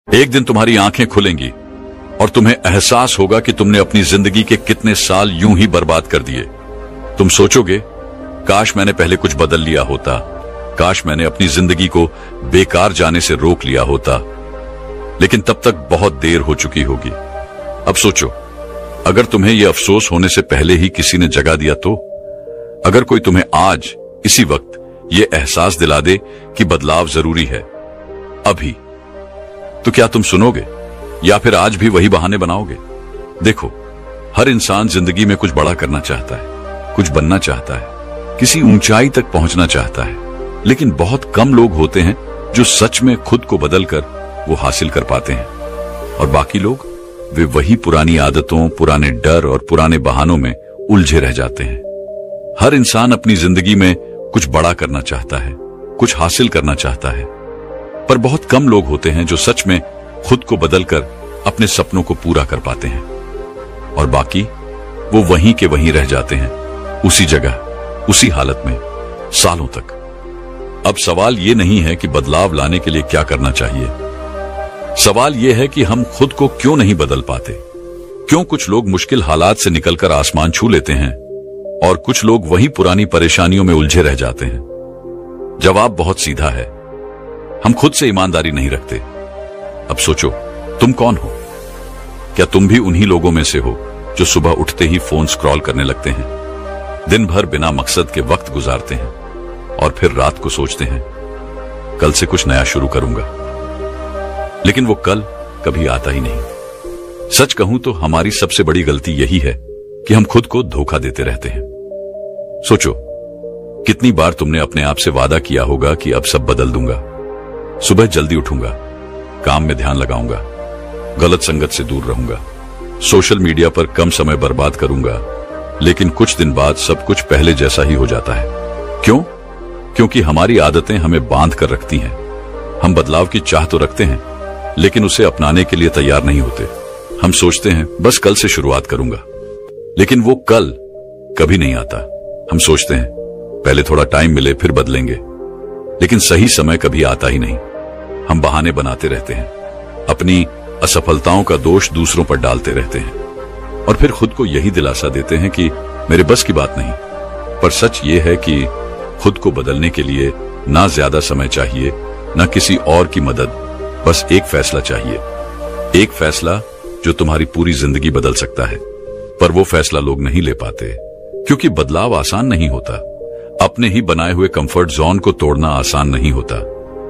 एक दिन तुम्हारी आंखें खुलेंगी और तुम्हें एहसास होगा कि तुमने अपनी जिंदगी के कितने साल यूं ही बर्बाद कर दिए। तुम सोचोगे, काश मैंने पहले कुछ बदल लिया होता, काश मैंने अपनी जिंदगी को बेकार जाने से रोक लिया होता। लेकिन तब तक बहुत देर हो चुकी होगी। अब सोचो, अगर तुम्हें यह अफसोस होने से पहले ही किसी ने जगा दिया तो? अगर कोई तुम्हें आज इसी वक्त यह एहसास दिला दे कि बदलाव जरूरी है अभी, तो क्या तुम सुनोगे या फिर आज भी वही बहाने बनाओगे? देखो, हर इंसान जिंदगी में कुछ बड़ा करना चाहता है, कुछ बनना चाहता है, किसी ऊंचाई तक पहुंचना चाहता है, लेकिन बहुत कम लोग होते हैं जो सच में खुद को बदलकर वो हासिल कर पाते हैं। और बाकी लोग, वे वही पुरानी आदतों, पुराने डर और पुराने बहानों में उलझे रह जाते हैं। हर इंसान अपनी जिंदगी में कुछ बड़ा करना चाहता है, कुछ हासिल करना चाहता है, पर बहुत कम लोग होते हैं जो सच में खुद को बदलकर अपने सपनों को पूरा कर पाते हैं। और बाकी वो वहीं के वहीं रह जाते हैं, उसी जगह, उसी हालत में, सालों तक। अब सवाल ये नहीं है कि बदलाव लाने के लिए क्या करना चाहिए। सवाल यह है कि हम खुद को क्यों नहीं बदल पाते। क्यों कुछ लोग मुश्किल हालात से निकलकर आसमान छू लेते हैं और कुछ लोग वही पुरानी परेशानियों में उलझे रह जाते हैं? जवाब बहुत सीधा है, हम खुद से ईमानदारी नहीं रखते। अब सोचो, तुम कौन हो? क्या तुम भी उन्हीं लोगों में से हो जो सुबह उठते ही फोन स्क्रॉल करने लगते हैं, दिन भर बिना मकसद के वक्त गुजारते हैं और फिर रात को सोचते हैं कल से कुछ नया शुरू करूंगा, लेकिन वो कल कभी आता ही नहीं? सच कहूं तो हमारी सबसे बड़ी गलती यही है कि हम खुद को धोखा देते रहते हैं। सोचो, कितनी बार तुमने अपने आप से वादा किया होगा कि अब सब बदल दूंगा, सुबह जल्दी उठूंगा, काम में ध्यान लगाऊंगा, गलत संगत से दूर रहूंगा, सोशल मीडिया पर कम समय बर्बाद करूंगा, लेकिन कुछ दिन बाद सब कुछ पहले जैसा ही हो जाता है। क्यों? क्योंकि हमारी आदतें हमें बांध कर रखती हैं। हम बदलाव की चाह तो रखते हैं, लेकिन उसे अपनाने के लिए तैयार नहीं होते। हम सोचते हैं बस कल से शुरुआत करूंगा, लेकिन वो कल कभी नहीं आता। हम सोचते हैं पहले थोड़ा टाइम मिले फिर बदलेंगे, लेकिन सही समय कभी आता ही नहीं। हम बहाने बनाते रहते हैं, अपनी असफलताओं का दोष दूसरों पर डालते रहते हैं और फिर खुद को यही दिलासा देते हैं कि मेरे बस की बात नहीं। पर सच ये है कि खुद को बदलने के लिए ना ज्यादा समय चाहिए, ना किसी और की मदद, बस एक फैसला चाहिए। एक फैसला जो तुम्हारी पूरी जिंदगी बदल सकता है। पर वो फैसला लोग नहीं ले पाते, क्योंकि बदलाव आसान नहीं होता। अपने ही बनाए हुए कंफर्ट जोन को तोड़ना आसान नहीं होता।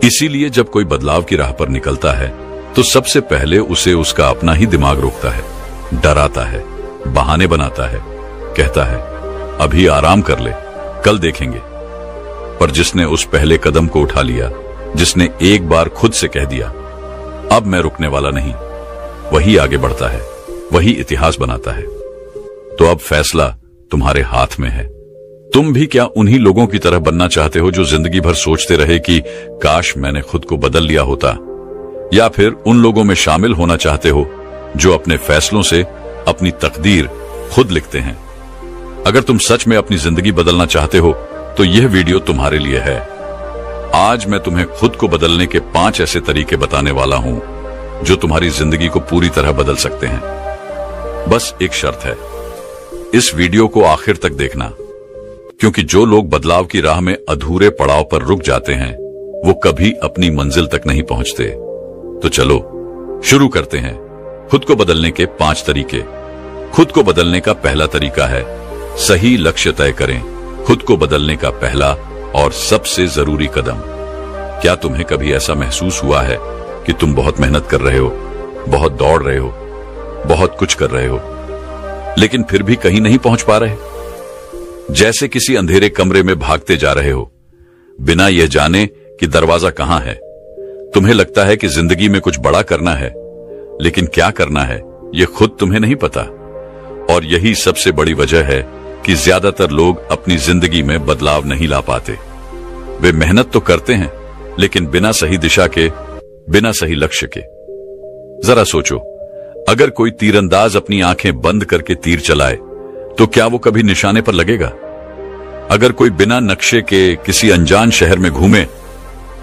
इसीलिए जब कोई बदलाव की राह पर निकलता है तो सबसे पहले उसे उसका अपना ही दिमाग रोकता है, डराता है, बहाने बनाता है, कहता है अभी आराम कर ले, कल देखेंगे। पर जिसने उस पहले कदम को उठा लिया, जिसने एक बार खुद से कह दिया अब मैं रुकने वाला नहीं, वही आगे बढ़ता है, वही इतिहास बनाता है। तो अब फैसला तुम्हारे हाथ में है। तुम भी क्या उन्हीं लोगों की तरह बनना चाहते हो जो जिंदगी भर सोचते रहे कि काश मैंने खुद को बदल लिया होता, या फिर उन लोगों में शामिल होना चाहते हो जो अपने फैसलों से अपनी तकदीर खुद लिखते हैं? अगर तुम सच में अपनी जिंदगी बदलना चाहते हो तो यह वीडियो तुम्हारे लिए है। आज मैं तुम्हें खुद को बदलने के 5 ऐसे तरीके बताने वाला हूं जो तुम्हारी जिंदगी को पूरी तरह बदल सकते हैं। बस एक शर्त है, इस वीडियो को आखिर तक देखना, क्योंकि जो लोग बदलाव की राह में अधूरे पड़ाव पर रुक जाते हैं वो कभी अपनी मंजिल तक नहीं पहुंचते। तो चलो शुरू करते हैं खुद को बदलने के 5 तरीके। खुद को बदलने का पहला तरीका है सही लक्ष्य तय करें। खुद को बदलने का पहला और सबसे जरूरी कदम। क्या तुम्हें कभी ऐसा महसूस हुआ है कि तुम बहुत मेहनत कर रहे हो, बहुत दौड़ रहे हो, बहुत कुछ कर रहे हो, लेकिन फिर भी कहीं नहीं पहुंच पा रहे? जैसे किसी अंधेरे कमरे में भागते जा रहे हो, बिना यह जाने कि दरवाजा कहां है। तुम्हें लगता है कि जिंदगी में कुछ बड़ा करना है, लेकिन क्या करना है यह खुद तुम्हें नहीं पता। और यही सबसे बड़ी वजह है कि ज्यादातर लोग अपनी जिंदगी में बदलाव नहीं ला पाते। वे मेहनत तो करते हैं, लेकिन बिना सही दिशा के, बिना सही लक्ष्य के। जरा सोचो, अगर कोई तीरंदाज अपनी आंखें बंद करके तीर चलाए तो क्या वो कभी निशाने पर लगेगा? अगर कोई बिना नक्शे के किसी अनजान शहर में घूमे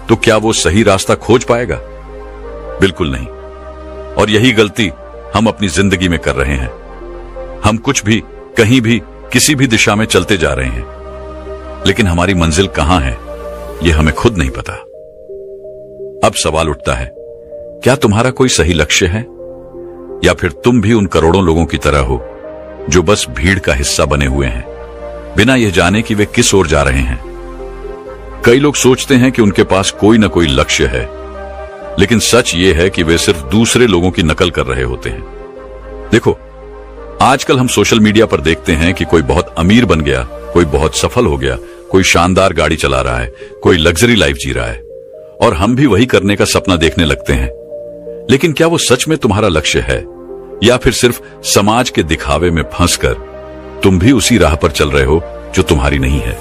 तो क्या वो सही रास्ता खोज पाएगा? बिल्कुल नहीं। और यही गलती हम अपनी जिंदगी में कर रहे हैं। हम कुछ भी, कहीं भी, किसी भी दिशा में चलते जा रहे हैं, लेकिन हमारी मंजिल कहां है यह हमें खुद नहीं पता। अब सवाल उठता है, क्या तुम्हारा कोई सही लक्ष्य है, या फिर तुम भी उन करोड़ों लोगों की तरह हो जो बस भीड़ का हिस्सा बने हुए हैं, बिना यह जाने कि वे किस ओर जा रहे हैं। कई लोग सोचते हैं कि उनके पास कोई ना कोई लक्ष्य है, लेकिन सच ये है कि वे सिर्फ दूसरे लोगों की नकल कर रहे होते हैं। देखो, आजकल हम सोशल मीडिया पर देखते हैं कि कोई बहुत अमीर बन गया, कोई बहुत सफल हो गया, कोई शानदार गाड़ी चला रहा है, कोई लग्जरी लाइफ जी रहा है, और हम भी वही करने का सपना देखने लगते हैं। लेकिन क्या वो सच में तुम्हारा लक्ष्य है, या फिर सिर्फ समाज के दिखावे में फंसकर तुम भी उसी राह पर चल रहे हो जो तुम्हारी नहीं है?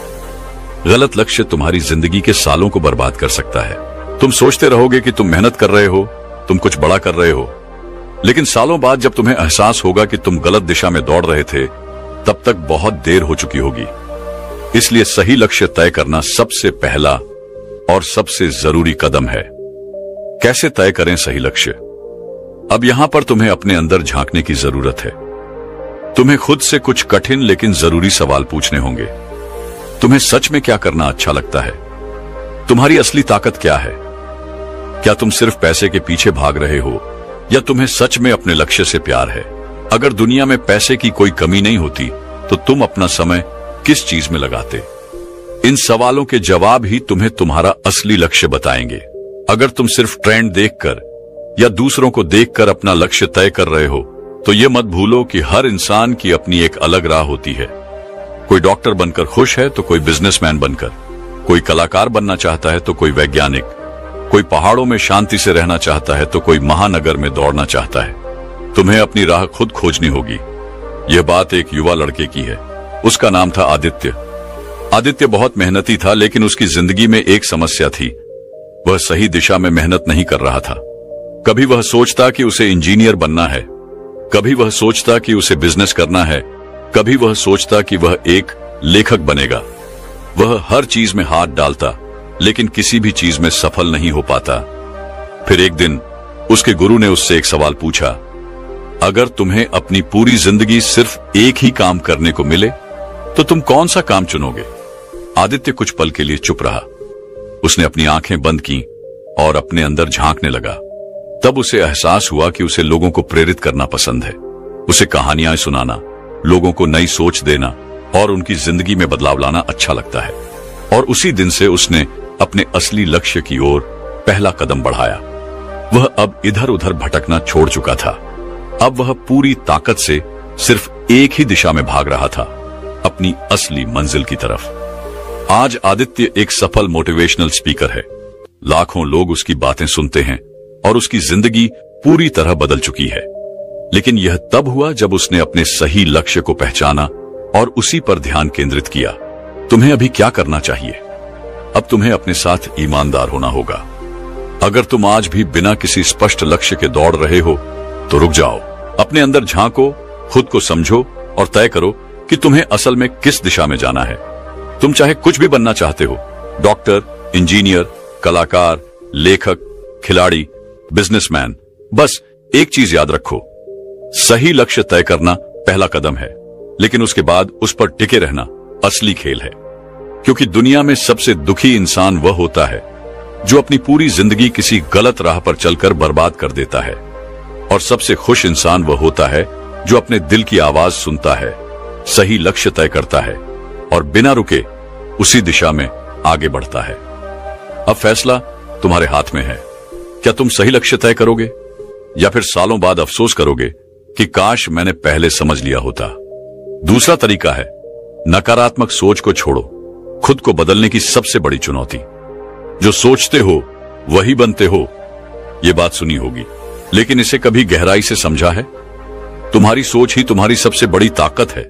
गलत लक्ष्य तुम्हारी जिंदगी के सालों को बर्बाद कर सकता है। तुम सोचते रहोगे कि तुम मेहनत कर रहे हो, तुम कुछ बड़ा कर रहे हो, लेकिन सालों बाद जब तुम्हें एहसास होगा कि तुम गलत दिशा में दौड़ रहे थे, तब तक बहुत देर हो चुकी होगी। इसलिए सही लक्ष्य तय करना सबसे पहला और सबसे जरूरी कदम है। कैसे तय करें सही लक्ष्य? अब यहां पर तुम्हें अपने अंदर झांकने की जरूरत है। तुम्हें खुद से कुछ कठिन लेकिन जरूरी सवाल पूछने होंगे। तुम्हें सच में क्या करना अच्छा लगता है? तुम्हारी असली ताकत क्या है? क्या तुम सिर्फ पैसे के पीछे भाग रहे हो, या तुम्हें सच में अपने लक्ष्य से प्यार है? अगर दुनिया में पैसे की कोई कमी नहीं होती, तो तुम अपना समय किस चीज में लगाते? इन सवालों के जवाब ही तुम्हें तुम्हारा असली लक्ष्य बताएंगे। अगर तुम सिर्फ ट्रेंड देखकर या दूसरों को देखकर अपना लक्ष्य तय कर रहे हो, तो यह मत भूलो कि हर इंसान की अपनी एक अलग राह होती है। कोई डॉक्टर बनकर खुश है, तो कोई बिजनेसमैन बनकर, कोई कलाकार बनना चाहता है, तो कोई वैज्ञानिक, कोई पहाड़ों में शांति से रहना चाहता है, तो कोई महानगर में दौड़ना चाहता है। तुम्हें अपनी राह खुद खोजनी होगी। यह बात एक युवा लड़के की है। उसका नाम था आदित्य। आदित्य बहुत मेहनती था, लेकिन उसकी जिंदगी में एक समस्या थी। वह सही दिशा में मेहनत नहीं कर रहा था। कभी वह सोचता कि उसे इंजीनियर बनना है, कभी वह सोचता कि उसे बिजनेस करना है, कभी वह सोचता कि वह एक लेखक बनेगा। वह हर चीज में हाथ डालता, लेकिन किसी भी चीज में सफल नहीं हो पाता। फिर एक दिन उसके गुरु ने उससे एक सवाल पूछा, अगर तुम्हें अपनी पूरी जिंदगी सिर्फ एक ही काम करने को मिले, तो तुम कौन सा काम चुनोगे? आदित्य कुछ पल के लिए चुप रहा। उसने अपनी आंखें बंद की और अपने अंदर झांकने लगा। तब उसे एहसास हुआ कि उसे लोगों को प्रेरित करना पसंद है। उसे कहानियां सुनाना, लोगों को नई सोच देना और उनकी जिंदगी में बदलाव लाना अच्छा लगता है। और उसी दिन से उसने अपने असली लक्ष्य की ओर पहला कदम बढ़ाया। वह अब इधर उधर भटकना छोड़ चुका था। अब वह पूरी ताकत से सिर्फ एक ही दिशा में भाग रहा था, अपनी असली मंजिल की तरफ। आज आदित्य एक सफल मोटिवेशनल स्पीकर है। लाखों लोग उसकी बातें सुनते हैं और उसकी जिंदगी पूरी तरह बदल चुकी है। लेकिन यह तब हुआ जब उसने अपने सही लक्ष्य को पहचाना और उसी पर ध्यान केंद्रित किया। तुम्हें अभी क्या करना चाहिए? अब तुम्हें अपने साथ ईमानदार होना होगा। अगर तुम आज भी बिना किसी स्पष्ट लक्ष्य के दौड़ रहे हो, तो रुक जाओ, अपने अंदर झांको, खुद को समझो और तय करो कि तुम्हें असल में किस दिशा में जाना है। तुम चाहे कुछ भी बनना चाहते हो, डॉक्टर, इंजीनियर, कलाकार, लेखक, खिलाड़ी, बिजनेसमैन, बस एक चीज याद रखो, सही लक्ष्य तय करना पहला कदम है, लेकिन उसके बाद उस पर टिके रहना असली खेल है। क्योंकि दुनिया में सबसे दुखी इंसान वह होता है जो अपनी पूरी जिंदगी किसी गलत राह पर चलकर बर्बाद कर देता है, और सबसे खुश इंसान वह होता है जो अपने दिल की आवाज सुनता है, सही लक्ष्य तय करता है और बिना रुके उसी दिशा में आगे बढ़ता है। अब फैसला तुम्हारे हाथ में है। क्या तुम सही लक्ष्य तय करोगे, या फिर सालों बाद अफसोस करोगे कि काश मैंने पहले समझ लिया होता? दूसरा तरीका है, नकारात्मक सोच को छोड़ो। खुद को बदलने की सबसे बड़ी चुनौती, जो सोचते हो वही बनते हो, यह बात सुनी होगी, लेकिन इसे कभी गहराई से समझा है? तुम्हारी सोच ही तुम्हारी सबसे बड़ी ताकत है,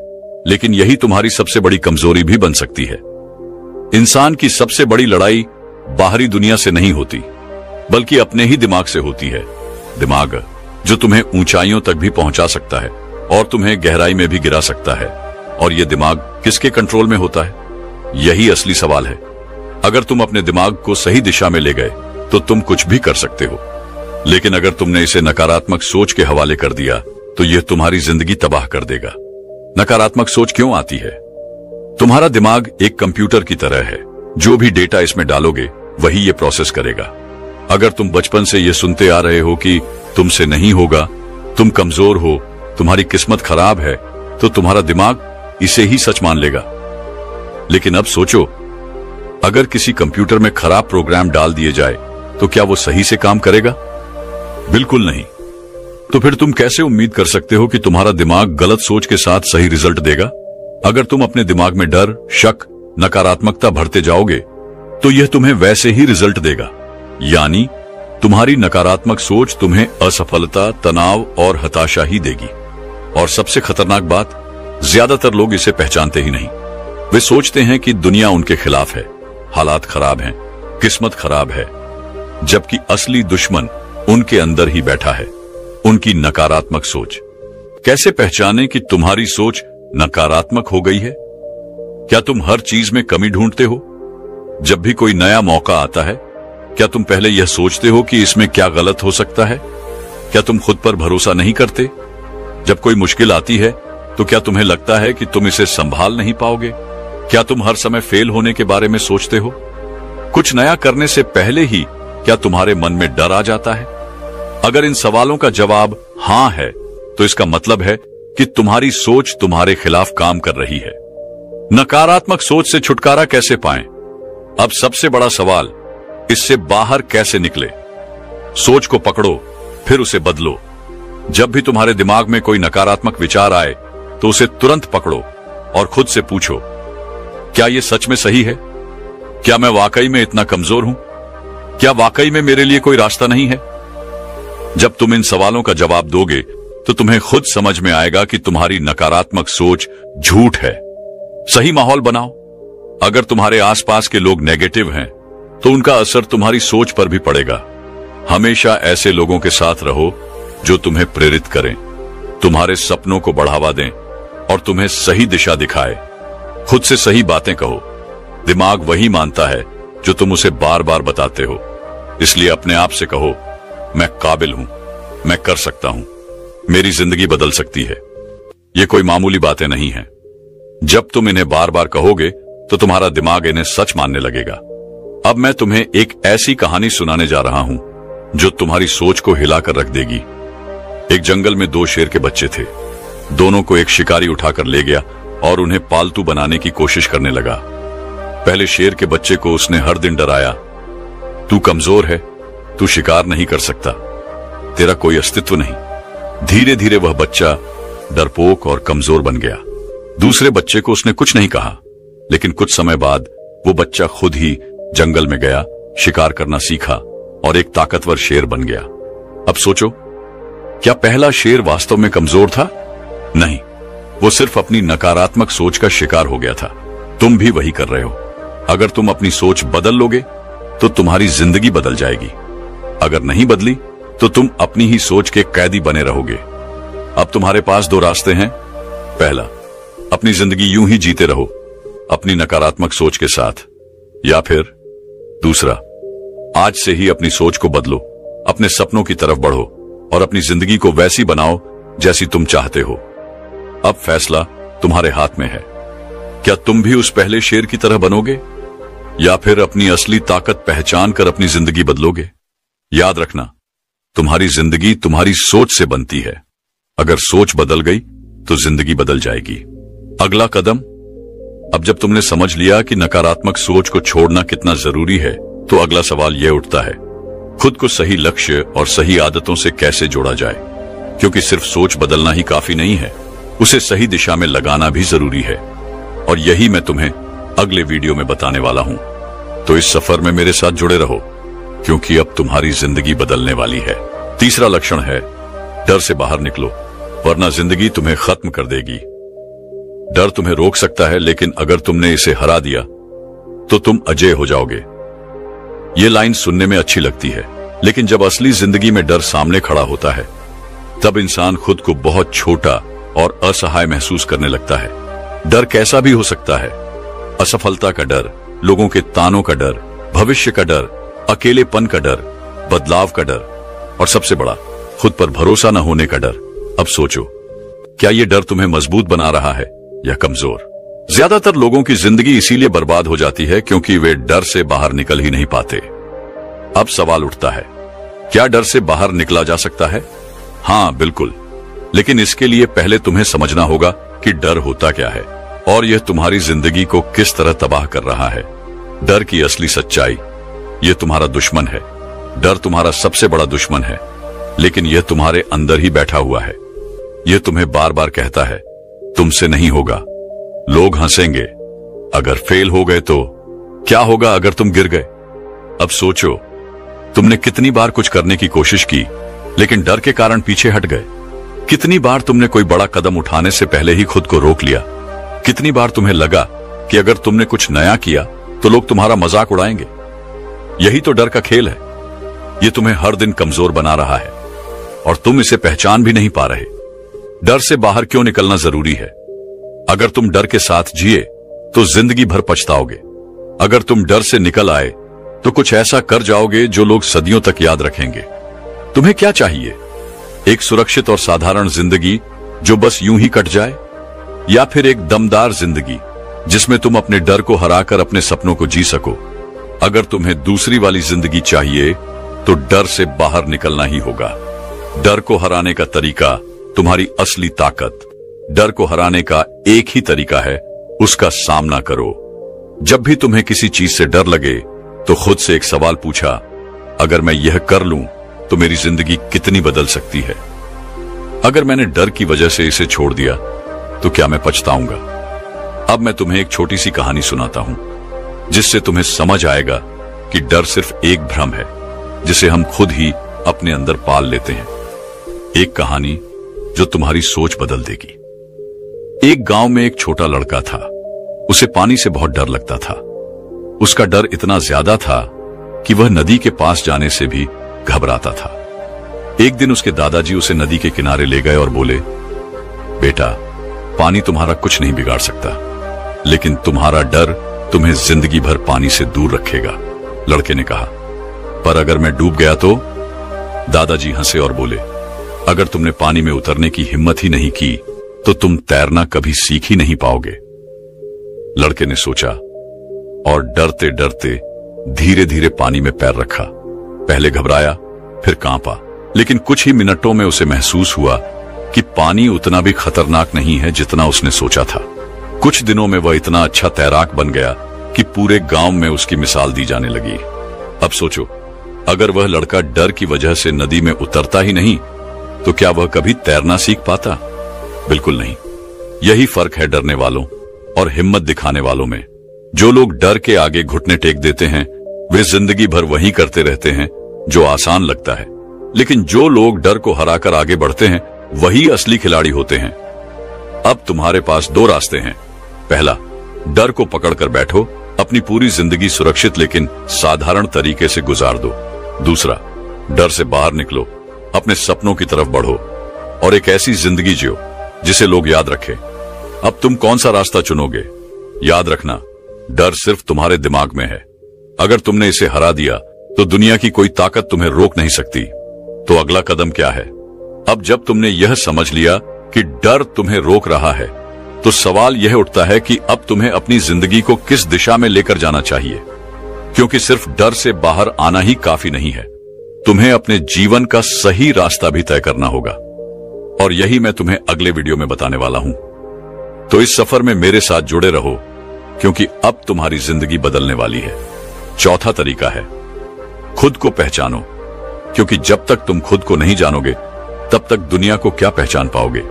लेकिन यही तुम्हारी सबसे बड़ी कमजोरी भी बन सकती है। इंसान की सबसे बड़ी लड़ाई बाहरी दुनिया से नहीं होती, बल्कि अपने ही दिमाग से होती है। दिमाग जो तुम्हें ऊंचाइयों तक भी पहुंचा सकता है और तुम्हें गहराई में भी गिरा सकता है। और यह दिमाग किसके कंट्रोल में होता है? यही असली सवाल है। अगर तुम अपने दिमाग को सही दिशा में ले गए, तो तुम कुछ भी कर सकते हो। लेकिन अगर तुमने इसे नकारात्मक सोच के हवाले कर दिया तो यह तुम्हारी जिंदगी तबाह कर देगा। नकारात्मक सोच क्यों आती है? तुम्हारा दिमाग एक कंप्यूटर की तरह है, जो भी डेटा इसमें डालोगे वही ये प्रोसेस करेगा। अगर तुम बचपन से ये सुनते आ रहे हो कि तुमसे नहीं होगा, तुम कमजोर हो, तुम्हारी किस्मत खराब है, तो तुम्हारा दिमाग इसे ही सच मान लेगा। लेकिन अब सोचो, अगर किसी कंप्यूटर में खराब प्रोग्राम डाल दिए जाए तो क्या वो सही से काम करेगा? बिल्कुल नहीं। तो फिर तुम कैसे उम्मीद कर सकते हो कि तुम्हारा दिमाग गलत सोच के साथ सही रिजल्ट देगा? अगर तुम अपने दिमाग में डर, शक, नकारात्मकता भरते जाओगे तो यह तुम्हें वैसे ही रिजल्ट देगा। यानी तुम्हारी नकारात्मक सोच तुम्हें असफलता, तनाव और हताशा ही देगी। और सबसे खतरनाक बात, ज्यादातर लोग इसे पहचानते ही नहीं। वे सोचते हैं कि दुनिया उनके खिलाफ है, हालात खराब हैं, किस्मत खराब है, जबकि असली दुश्मन उनके अंदर ही बैठा है, उनकी नकारात्मक सोच। कैसे पहचाने कि तुम्हारी सोच नकारात्मक हो गई है? क्या तुम हर चीज में कमी ढूंढते हो? जब भी कोई नया मौका आता है, क्या तुम पहले यह सोचते हो कि इसमें क्या गलत हो सकता है? क्या तुम खुद पर भरोसा नहीं करते? जब कोई मुश्किल आती है तो क्या तुम्हें लगता है कि तुम इसे संभाल नहीं पाओगे? क्या तुम हर समय फेल होने के बारे में सोचते हो? कुछ नया करने से पहले ही क्या तुम्हारे मन में डर आ जाता है? अगर इन सवालों का जवाब हां है तो इसका मतलब है कि तुम्हारी सोच तुम्हारे खिलाफ काम कर रही है। नकारात्मक सोच से छुटकारा कैसे पाएं? अब सबसे बड़ा सवाल, इससे बाहर कैसे निकले? सोच को पकड़ो, फिर उसे बदलो। जब भी तुम्हारे दिमाग में कोई नकारात्मक विचार आए तो उसे तुरंत पकड़ो और खुद से पूछो, क्या यह सच में सही है? क्या मैं वाकई में इतना कमजोर हूं? क्या वाकई में मेरे लिए कोई रास्ता नहीं है? जब तुम इन सवालों का जवाब दोगे तो तुम्हें खुद समझ में आएगा कि तुम्हारी नकारात्मक सोच झूठ है। सही माहौल बनाओ। अगर तुम्हारे आसपास के लोग नेगेटिव हैं तो उनका असर तुम्हारी सोच पर भी पड़ेगा। हमेशा ऐसे लोगों के साथ रहो जो तुम्हें प्रेरित करें, तुम्हारे सपनों को बढ़ावा दें और तुम्हें सही दिशा दिखाए। खुद से सही बातें कहो। दिमाग वही मानता है जो तुम उसे बार बार बताते हो। इसलिए अपने आप से कहो, मैं काबिल हूं, मैं कर सकता हूं, मेरी जिंदगी बदल सकती है। ये कोई मामूली बातें नहीं हैं। जब तुम इन्हें बार बार कहोगे तो तुम्हारा दिमाग इन्हें सच मानने लगेगा। अब मैं तुम्हें एक ऐसी कहानी सुनाने जा रहा हूं जो तुम्हारी सोच को हिलाकर रख देगी। एक जंगल में दो शेर के बच्चे थे। दोनों को एक शिकारी उठाकर ले गया और उन्हें पालतू बनाने की कोशिश करने लगा। पहले शेर के बच्चे को उसने हर दिन डराया, तू कमजोर है, तू शिकार नहीं कर सकता, तेरा कोई अस्तित्व नहीं। धीरे धीरे वह बच्चा डरपोक और कमजोर बन गया। दूसरे बच्चे को उसने कुछ नहीं कहा, लेकिन कुछ समय बाद वो बच्चा खुद ही जंगल में गया, शिकार करना सीखा और एक ताकतवर शेर बन गया। अब सोचो, क्या पहला शेर वास्तव में कमजोर था? नहीं, वो सिर्फ अपनी नकारात्मक सोच का शिकार हो गया था। तुम भी वही कर रहे हो। अगर तुम अपनी सोच बदल लोगे तो तुम्हारी जिंदगी बदल जाएगी। अगर नहीं बदली तो तुम अपनी ही सोच के कैदी बने रहोगे। अब तुम्हारे पास दो रास्ते हैं। पहला, अपनी जिंदगी यूं ही जीते रहो अपनी नकारात्मक सोच के साथ, या फिर दूसरा, आज से ही अपनी सोच को बदलो, अपने सपनों की तरफ बढ़ो और अपनी जिंदगी को वैसी बनाओ जैसी तुम चाहते हो। अब फैसला तुम्हारे हाथ में है। क्या तुम भी उस पहले शेर की तरह बनोगे या फिर अपनी असली ताकत पहचान कर अपनी जिंदगी बदलोगे? याद रखना, तुम्हारी जिंदगी तुम्हारी सोच से बनती है। अगर सोच बदल गई तो जिंदगी बदल जाएगी। अगला कदम, अब जब तुमने समझ लिया कि नकारात्मक सोच को छोड़ना कितना जरूरी है, तो अगला सवाल यह उठता है, खुद को सही लक्ष्य और सही आदतों से कैसे जोड़ा जाए? क्योंकि सिर्फ सोच बदलना ही काफी नहीं है, उसे सही दिशा में लगाना भी जरूरी है। और यही मैं तुम्हें अगले वीडियो में बताने वाला हूं। तो इस सफर में मेरे साथ जुड़े रहो, क्योंकि अब तुम्हारी जिंदगी बदलने वाली है। तीसरा लक्षण है, डर से बाहर निकलो, वरना जिंदगी तुम्हें खत्म कर देगी। डर तुम्हें रोक सकता है, लेकिन अगर तुमने इसे हरा दिया तो तुम अजेय हो जाओगे। ये लाइन सुनने में अच्छी लगती है, लेकिन जब असली जिंदगी में डर सामने खड़ा होता है, तब इंसान खुद को बहुत छोटा और असहाय महसूस करने लगता है। डर कैसा भी हो सकता है, असफलता का डर, लोगों के तानों का डर, भविष्य का डर, अकेलेपन का डर, बदलाव का डर। और सबसे बड़ा, खुद पर भरोसा न होने का डर। अब सोचो, क्या ये डर तुम्हें मजबूत बना रहा है या कमजोर? ज्यादातर लोगों की जिंदगी इसीलिए बर्बाद हो जाती है क्योंकि वे डर से बाहर निकल ही नहीं पाते। अब सवाल उठता है, क्या डर से बाहर निकला जा सकता है? हाँ, बिल्कुल, लेकिन इसके लिए पहले तुम्हें समझना होगा कि डर होता क्या है और यह तुम्हारी जिंदगी को किस तरह तबाह कर रहा है। डर की असली सच्चाई, यह तुम्हारा दुश्मन है। डर तुम्हारा सबसे बड़ा दुश्मन है, लेकिन यह तुम्हारे अंदर ही बैठा हुआ है। यह तुम्हें बार बार कहता है, तुमसे नहीं होगा, लोग हंसेंगे, अगर फेल हो गए तो क्या होगा अगर तुम गिर गए। अब सोचो, तुमने कितनी बार कुछ करने की कोशिश की लेकिन डर के कारण पीछे हट गए। कितनी बार तुमने कोई बड़ा कदम उठाने से पहले ही खुद को रोक लिया। कितनी बार तुम्हें लगा कि अगर तुमने कुछ नया किया तो लोग तुम्हारा मजाक उड़ाएंगे। यही तो डर का खेल है। यह तुम्हें हर दिन कमजोर बना रहा है और तुम इसे पहचान भी नहीं पा रहे। डर से बाहर क्यों निकलना जरूरी है? अगर तुम डर के साथ जिए तो जिंदगी भर पछताओगे। अगर तुम डर से निकल आए तो कुछ ऐसा कर जाओगे जो लोग सदियों तक याद रखेंगे। तुम्हें क्या चाहिए? एक सुरक्षित और साधारण जिंदगी जो बस यूं ही कट जाए, या फिर एक दमदार जिंदगी जिसमें तुम अपने डर को हराकर अपने सपनों को जी सको? अगर तुम्हें दूसरी वाली जिंदगी चाहिए तो डर से बाहर निकलना ही होगा। डर को हराने का तरीका तुम्हारी असली ताकत। डर को हराने का एक ही तरीका है, उसका सामना करो। जब भी तुम्हें किसी चीज से डर लगे तो खुद से एक सवाल पूछा, अगर मैं यह कर लूं तो मेरी जिंदगी कितनी बदल सकती है? अगर मैंने डर की वजह से इसे छोड़ दिया तो क्या मैं पछताऊंगा? अब मैं तुम्हें एक छोटी सी कहानी सुनाता हूं जिससे तुम्हें समझ आएगा कि डर सिर्फ एक भ्रम है जिसे हम खुद ही अपने अंदर पाल लेते हैं। एक कहानी जो तुम्हारी सोच बदल देगी। एक गांव में एक छोटा लड़का था। उसे पानी से बहुत डर लगता था। उसका डर इतना ज्यादा था कि वह नदी के पास जाने से भी घबराता था। एक दिन उसके दादाजी उसे नदी के किनारे ले गए और बोले, बेटा, पानी तुम्हारा कुछ नहीं बिगाड़ सकता, लेकिन तुम्हारा डर तुम्हें जिंदगी भर पानी से दूर रखेगा। लड़के ने कहा, पर अगर मैं डूब गया तो? दादाजी हंसे और बोले, अगर तुमने पानी में उतरने की हिम्मत ही नहीं की तो तुम तैरना कभी सीख ही नहीं पाओगे। लड़के ने सोचा और डरते डरते धीरे धीरे पानी में पैर रखा। पहले घबराया, फिर कांपा, लेकिन कुछ ही मिनटों में उसे महसूस हुआ कि पानी उतना भी खतरनाक नहीं है जितना उसने सोचा था। कुछ दिनों में वह इतना अच्छा तैराक बन गया कि पूरे गांव में उसकी मिसाल दी जाने लगी। अब सोचो, अगर वह लड़का डर की वजह से नदी में उतरता ही नहीं तो क्या वह कभी तैरना सीख पाता? बिल्कुल नहीं। यही फर्क है डरने वालों और हिम्मत दिखाने वालों में। जो लोग डर के आगे घुटने टेक देते हैं वे जिंदगी भर वही करते रहते हैं जो आसान लगता है, लेकिन जो लोग डर को हराकर आगे बढ़ते हैं वही असली खिलाड़ी होते हैं। अब तुम्हारे पास दो रास्ते हैं। पहला, डर को पकड़कर बैठो, अपनी पूरी जिंदगी सुरक्षित लेकिन साधारण तरीके से गुजार दो। दूसरा, डर से बाहर निकलो, अपने सपनों की तरफ बढ़ो और एक ऐसी जिंदगी जियो जिसे लोग याद रखें। अब तुम कौन सा रास्ता चुनोगे? याद रखना, डर सिर्फ तुम्हारे दिमाग में है। अगर तुमने इसे हरा दिया तो दुनिया की कोई ताकत तुम्हें रोक नहीं सकती। तो अगला कदम क्या है? अब जब तुमने यह समझ लिया कि डर तुम्हें रोक रहा है तो सवाल यह उठता है कि अब तुम्हें अपनी जिंदगी को किस दिशा में लेकर जाना चाहिए, क्योंकि सिर्फ डर से बाहर आना ही काफी नहीं है। तुम्हें अपने जीवन का सही रास्ता भी तय करना होगा और यही मैं तुम्हें अगले वीडियो में बताने वाला हूं। तो इस सफर में मेरे साथ जुड़े रहो क्योंकि अब तुम्हारी जिंदगी बदलने वाली है। चौथा तरीका है, खुद को पहचानो, क्योंकि जब तक तुम खुद को नहीं जानोगे तब तक दुनिया को क्या पहचान पाओगे?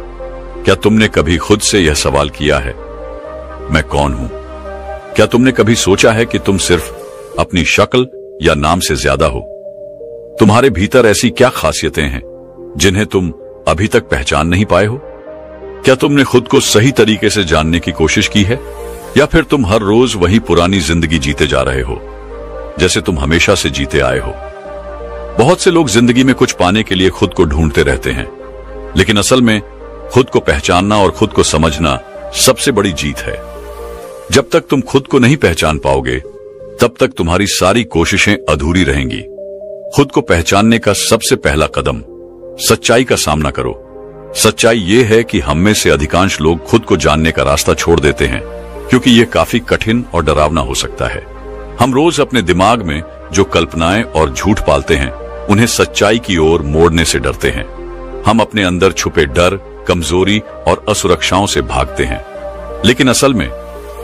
क्या तुमने कभी खुद से यह सवाल किया है, मैं कौन हूं? क्या तुमने कभी सोचा है कि तुम सिर्फ अपनी शक्ल या नाम से ज्यादा हो? तुम्हारे भीतर ऐसी क्या खासियतें हैं जिन्हें तुम अभी तक पहचान नहीं पाए हो? क्या तुमने खुद को सही तरीके से जानने की कोशिश की है, या फिर तुम हर रोज वही पुरानी जिंदगी जीते जा रहे हो जैसे तुम हमेशा से जीते आए हो? बहुत से लोग जिंदगी में कुछ पाने के लिए खुद को ढूंढते रहते हैं, लेकिन असल में खुद को पहचानना और खुद को समझना सबसे बड़ी जीत है। जब तक तुम खुद को नहीं पहचान पाओगे तब तक तुम्हारी सारी कोशिशें अधूरी रहेंगी। खुद को पहचानने का सबसे पहला कदम सच्चाई का सामना करो। सच्चाई ये है कि हम में से अधिकांश लोग खुद को जानने का रास्ता छोड़ देते हैं क्योंकि यह काफी कठिन और डरावना हो सकता है। हम रोज अपने दिमाग में जो कल्पनाएं और झूठ पालते हैं उन्हें सच्चाई की ओर मोड़ने से डरते हैं। हम अपने अंदर छुपे डर, कमजोरी और असुरक्षाओं से भागते हैं। लेकिन असल में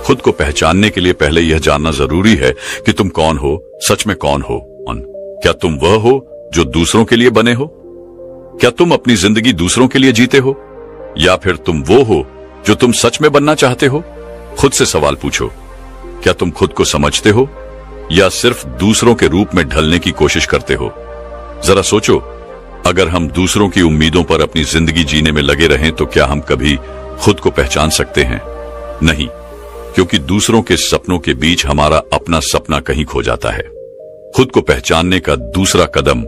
खुद को पहचानने के लिए पहले यह जानना जरूरी है कि तुम कौन हो, सच में कौन हो। क्या तुम वह हो जो दूसरों के लिए बने हो? क्या तुम अपनी जिंदगी दूसरों के लिए जीते हो, या फिर तुम वो हो जो तुम सच में बनना चाहते हो? खुद से सवाल पूछो, क्या तुम खुद को समझते हो या सिर्फ दूसरों के रूप में ढलने की कोशिश करते हो? जरा सोचो, अगर हम दूसरों की उम्मीदों पर अपनी जिंदगी जीने में लगे रहें तो क्या हम कभी खुद को पहचान सकते हैं? नहीं, क्योंकि दूसरों के सपनों के बीच हमारा अपना सपना कहीं खो जाता है। खुद को पहचानने का दूसरा कदम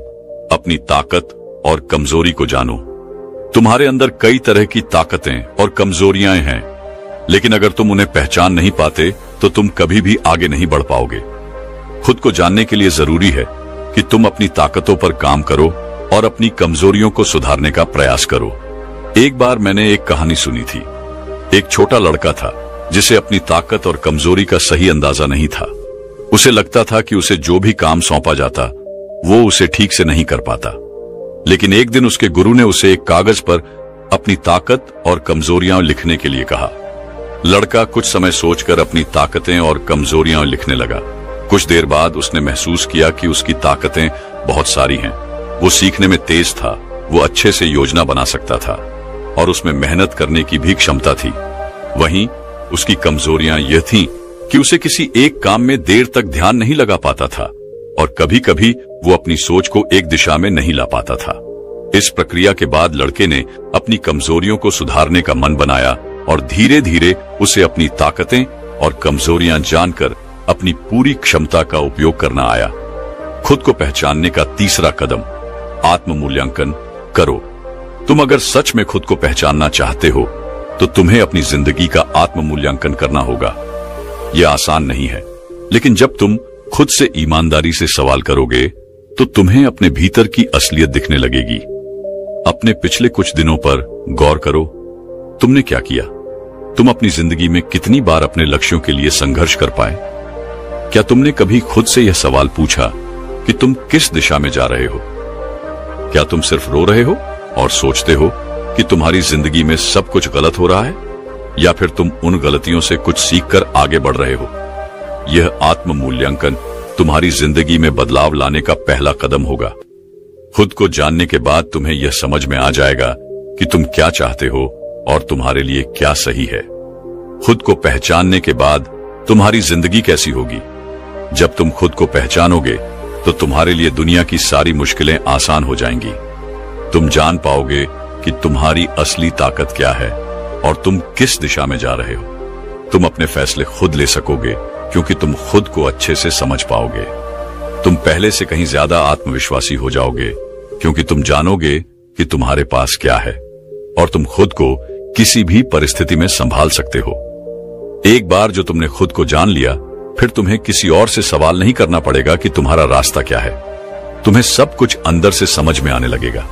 अपनी ताकत और कमजोरी को जानो। तुम्हारे अंदर कई तरह की ताकतें और कमजोरियां हैं, लेकिन अगर तुम उन्हें पहचान नहीं पाते तो तुम कभी भी आगे नहीं बढ़ पाओगे। खुद को जानने के लिए जरूरी है कि तुम अपनी ताकतों पर काम करो और अपनी कमजोरियों को सुधारने का प्रयास करो। एक बार मैंने एक कहानी सुनी थी। एक छोटा लड़का था जिसे अपनी ताकत और कमजोरी का सही अंदाजा नहीं था। उसे लगता था कि उसे जो भी काम सौंपा जाता वो उसे ठीक से नहीं कर पाता। लेकिन एक दिन उसके गुरु ने उसे एक कागज पर अपनी ताकत और कमजोरियां लिखने के लिए कहा। लड़का कुछ समय सोचकर अपनी ताकतें और कमजोरियां लिखने लगा। कुछ देर बाद उसने महसूस किया कि उसकी ताकतें बहुत सारी हैं। वो सीखने में तेज था, वो अच्छे से योजना बना सकता था और उसमें मेहनत करने की भी क्षमता थी। वहीं उसकी कमजोरियां यह थीं कि उसे किसी एक काम में देर तक ध्यान नहीं लगा पाता था और कभी कभी वो अपनी सोच को एक दिशा में नहीं ला पाता था। इस प्रक्रिया के बाद लड़के ने अपनी कमजोरियों को सुधारने का मन बनाया और धीरे धीरे उसे अपनी ताकतें और कमजोरियां जानकर अपनी पूरी क्षमता का उपयोग करना आया। खुद को पहचानने का तीसरा कदम आत्म मूल्यांकन करो। तुम अगर सच में खुद को पहचानना चाहते हो तो तुम्हें अपनी जिंदगी का आत्म मूल्यांकन करना होगा। यह आसान नहीं है, लेकिन जब तुम खुद से ईमानदारी से सवाल करोगे तो तुम्हें अपने भीतर की असलियत दिखने लगेगी। अपने पिछले कुछ दिनों पर गौर करो। तुमने क्या किया? तुम अपनी जिंदगी में कितनी बार अपने लक्ष्यों के लिए संघर्ष कर पाए? क्या तुमने कभी खुद से यह सवाल पूछा कि तुम किस दिशा में जा रहे हो? क्या तुम सिर्फ रो रहे हो और सोचते हो कि तुम्हारी जिंदगी में सब कुछ गलत हो रहा है, या फिर तुम उन गलतियों से कुछ सीखकर आगे बढ़ रहे हो? यह आत्म मूल्यांकन तुम्हारी जिंदगी में बदलाव लाने का पहला कदम होगा। खुद को जानने के बाद तुम्हें यह समझ में आ जाएगा कि तुम क्या चाहते हो और तुम्हारे लिए क्या सही है। खुद को पहचानने के बाद तुम्हारी जिंदगी कैसी होगी? जब तुम खुद को पहचानोगे तो तुम्हारे लिए दुनिया की सारी मुश्किलें आसान हो जाएंगी। तुम जान पाओगे कि तुम्हारी असली ताकत क्या है और तुम किस दिशा में जा रहे हो। तुम अपने फैसले खुद ले सकोगे क्योंकि तुम खुद को अच्छे से समझ पाओगे। तुम पहले से कहीं ज्यादा आत्मविश्वासी हो जाओगे क्योंकि तुम जानोगे कि तुम्हारे पास क्या है और तुम खुद को किसी भी परिस्थिति में संभाल सकते हो। एक बार जो तुमने खुद को जान लिया, फिर तुम्हें किसी और से सवाल नहीं करना पड़ेगा कि तुम्हारा रास्ता क्या है। तुम्हें सब कुछ अंदर से समझ में आने लगेगा।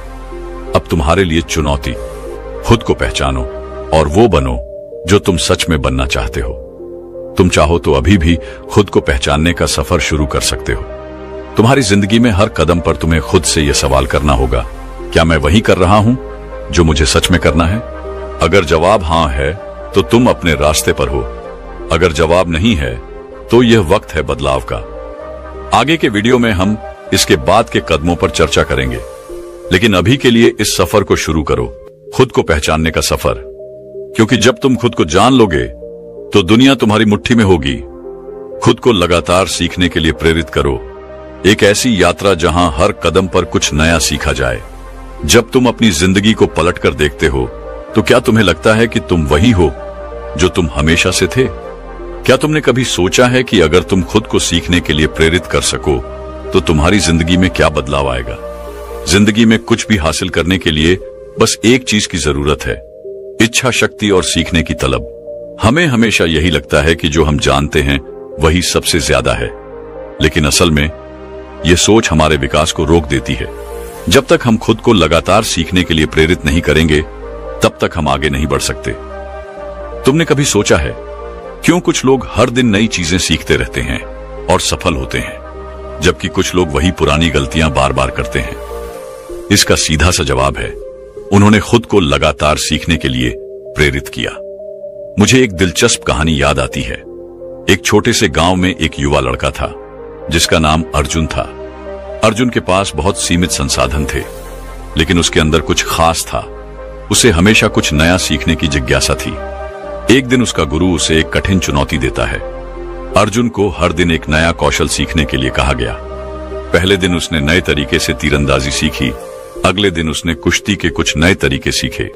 अब तुम्हारे लिए चुनौती, खुद को पहचानो और वो बनो जो तुम सच में बनना चाहते हो। तुम चाहो तो अभी भी खुद को पहचानने का सफर शुरू कर सकते हो। तुम्हारी जिंदगी में हर कदम पर तुम्हें खुद से यह सवाल करना होगा, क्या मैं वही कर रहा हूं जो मुझे सच में करना है? अगर जवाब हां है तो तुम अपने रास्ते पर हो। अगर जवाब नहीं है तो यह वक्त है बदलाव का। आगे के वीडियो में हम इसके बाद के कदमों पर चर्चा करेंगे, लेकिन अभी के लिए इस सफर को शुरू करो, खुद को पहचानने का सफर। क्योंकि जब तुम खुद को जान लोगे तो दुनिया तुम्हारी मुट्ठी में होगी। खुद को लगातार सीखने के लिए प्रेरित करो, एक ऐसी यात्रा जहां हर कदम पर कुछ नया सीखा जाए। जब तुम अपनी जिंदगी को पलटकर देखते हो तो क्या तुम्हें लगता है कि तुम वही हो जो तुम हमेशा से थे? क्या तुमने कभी सोचा है कि अगर तुम खुद को सीखने के लिए प्रेरित कर सको तो तुम्हारी जिंदगी में क्या बदलाव आएगा? जिंदगी में कुछ भी हासिल करने के लिए बस एक चीज की जरूरत है, इच्छा शक्ति और सीखने की तलब। हमें हमेशा यही लगता है कि जो हम जानते हैं वही सबसे ज्यादा है, लेकिन असल में ये सोच हमारे विकास को रोक देती है। जब तक हम खुद को लगातार सीखने के लिए प्रेरित नहीं करेंगे, तब तक हम आगे नहीं बढ़ सकते। तुमने कभी सोचा है क्यों कुछ लोग हर दिन नई चीजें सीखते रहते हैं और सफल होते हैं, जबकि कुछ लोग वही पुरानी गलतियां बार बार करते हैं? इसका सीधा सा जवाब है, उन्होंने खुद को लगातार सीखने के लिए प्रेरित किया। मुझे एक दिलचस्प कहानी याद आती है। एक छोटे से गांव में एक युवा लड़का था जिसका नाम अर्जुन था। अर्जुन के पास बहुत सीमित संसाधन थे, लेकिन उसके अंदर कुछ खास था। उसे हमेशा कुछ नया सीखने की जिज्ञासा थी। एक दिन उसका गुरु उसे एक कठिन चुनौती देता है। अर्जुन को हर दिन एक नया कौशल सीखने के लिए कहा गया। पहले दिन उसने नए तरीके से तीरंदाजी सीखी, अगले दिन उसने कुश्ती के कुछ नए तरीके सीखे।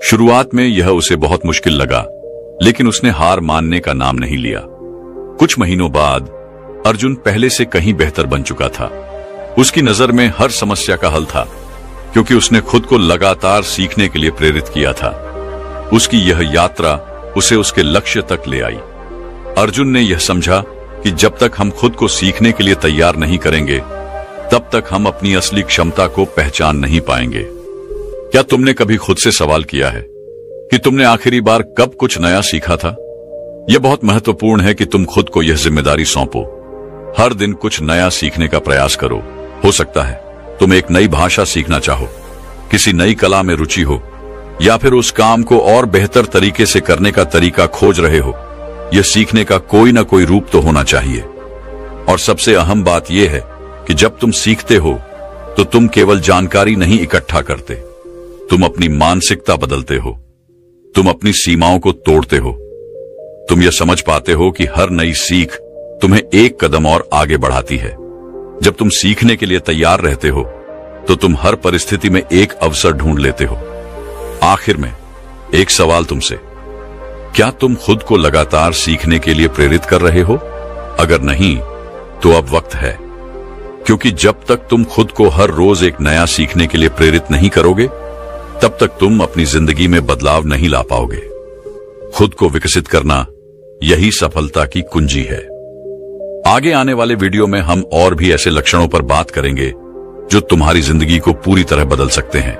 शुरुआत में यह उसे बहुत मुश्किल लगा, लेकिन उसने हार मानने का नाम नहीं लिया। कुछ महीनों बाद अर्जुन पहले से कहीं बेहतर बन चुका था। उसकी नजर में हर समस्या का हल था, क्योंकि उसने खुद को लगातार सीखने के लिए प्रेरित किया था। उसकी यह यात्रा उसे उसके लक्ष्य तक ले आई। अर्जुन ने यह समझा कि जब तक हम खुद को सीखने के लिए तैयार नहीं करेंगे, तब तक हम अपनी असली क्षमता को पहचान नहीं पाएंगे। क्या तुमने कभी खुद से सवाल किया है कि तुमने आखिरी बार कब कुछ नया सीखा था? यह बहुत महत्वपूर्ण है कि तुम खुद को यह जिम्मेदारी सौंपो। हर दिन कुछ नया सीखने का प्रयास करो। हो सकता है तुम एक नई भाषा सीखना चाहो, किसी नई कला में रुचि हो, या फिर उस काम को और बेहतर तरीके से करने का तरीका खोज रहे हो। यह सीखने का कोई ना कोई रूप तो होना चाहिए। और सबसे अहम बात यह है कि जब तुम सीखते हो तो तुम केवल जानकारी नहीं इकट्ठा करते, तुम अपनी मानसिकता बदलते हो, तुम अपनी सीमाओं को तोड़ते हो। तुम यह समझ पाते हो कि हर नई सीख तुम्हें एक कदम और आगे बढ़ाती है। जब तुम सीखने के लिए तैयार रहते हो तो तुम हर परिस्थिति में एक अवसर ढूंढ लेते हो। आखिर में एक सवाल तुमसे, क्या तुम खुद को लगातार सीखने के लिए प्रेरित कर रहे हो? अगर नहीं, तो अब वक्त है, क्योंकि जब तक तुम खुद को हर रोज एक नया सीखने के लिए प्रेरित नहीं करोगे, तब तक तुम अपनी जिंदगी में बदलाव नहीं ला पाओगे। खुद को विकसित करना यही सफलता की कुंजी है। आगे आने वाले वीडियो में हम और भी ऐसे लक्षणों पर बात करेंगे जो तुम्हारी जिंदगी को पूरी तरह बदल सकते हैं।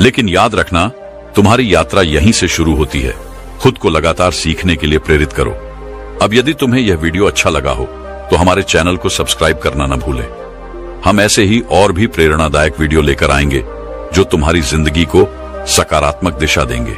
लेकिन याद रखना, तुम्हारी यात्रा यहीं से शुरू होती है। खुद को लगातार सीखने के लिए प्रेरित करो। अब यदि तुम्हें यह वीडियो अच्छा लगा हो तो हमारे चैनल को सब्सक्राइब करना न भूलें। हम ऐसे ही और भी प्रेरणादायक वीडियो लेकर आएंगे जो तुम्हारी जिंदगी को सकारात्मक दिशा देंगे।